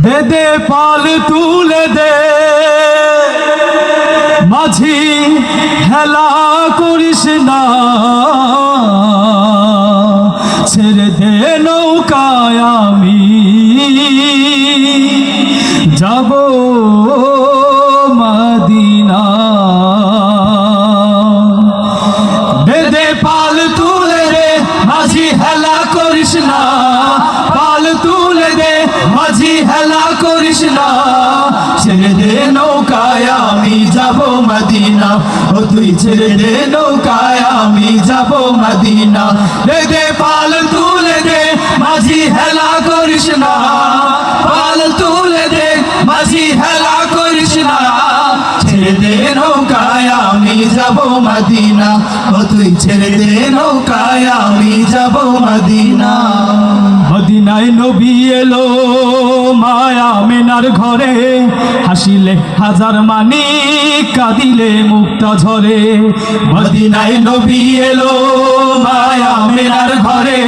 দে দে পাল তুলে দে মাঝি হেলা করিস না, ছেড়ে দে নৌকায় আমি যাব মদিনা। দে দে পাল তুলে দে মাঝি হেলা করিস না, পাল তুলে দে মাঝি হেলা করিস না, ছেড়ে দে নৌকায় আমি যাব মদিনা। ও তুই ছেড়ে দে নৌকায় আমি যাব মদিনা। দে দে পাল তুলে দে মাঝি হেলা করিস না, পাল তুলে দে মাঝি হেলা করিস না, ছেড়ে দে নৌকায় আমি যাব মদিনা। ও তুই ছেড়ে দে নৌকায় আমি যাব মদিনা। মদিনায় নবী এলো মায়া মেনার ঘরে, হাসিলে হাজার মানিক কাঁদিলে মুক্তা ঝরে। মদিনায় নবী এলো মায়া মেনার ঘরে,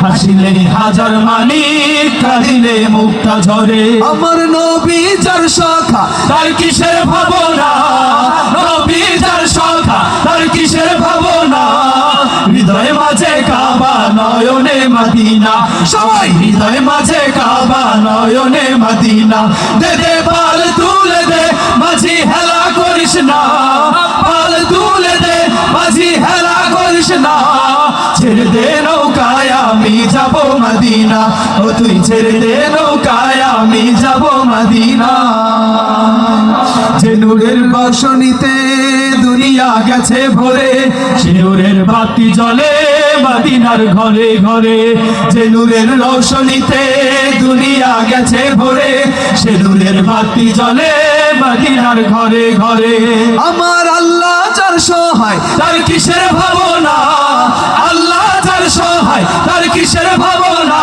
হাসিলে হাজার মানিক কাঁদিলে মুক্তা ঝরে। আমার নবী যার সখা তার কিসের ভাবনা, নবী যার সখা তার কিসের ভাবনা, হৃদয় মাঝে কাবা নয়নে মদিনা, সবাই হৃদয় মাঝে কাবা নয়নে মদিনা। দে দে পাল তুলে দে মাঝি হেলা করিস না, পাল তুলে দে মাঝি হেলা করিস না, ছেড়ে দে নৌকায় আমি যাব মদিনা। ও তুই ছেড়ে দে নৌকায় আমি যাব মদিনা। যে নূরের বর্ষণীতে দুনিয়া গেছে ভরে, সে নূরের বাতি জ্বলে মদিনার ঘরে ঘরে। যে নূরের রৌশনীতে দুনিয়া গেছে ভরে, সে নূরের বাতি জ্বলে মদিনার ঘরে ঘরে। আমার আল্লাহ যার সহায় তার কিসের ভাবনা, আল্লাহ যার সহায় তার কিসের ভাবনা,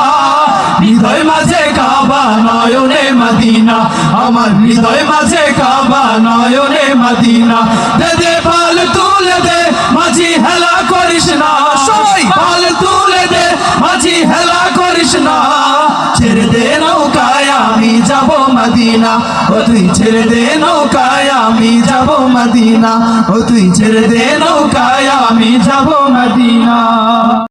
হৃদয় মাঝে কাবা নয়নে মদিনা, আমার হৃদয় মাঝে কাবা নয়নে মদিনা। দে দে পাল তুলে দে মাঝি হেলা করিস না, সবাই পাল তুলে দে মাঝি হেলা করিস না, ছেড়ে দে নৌকায় আমি যাব মদিনা। ও তুই ছেড়ে দে নৌকায় আমি যাব মদিনা। ও তুই ছেড়ে দে নৌকায় আমি যাব মদিনা।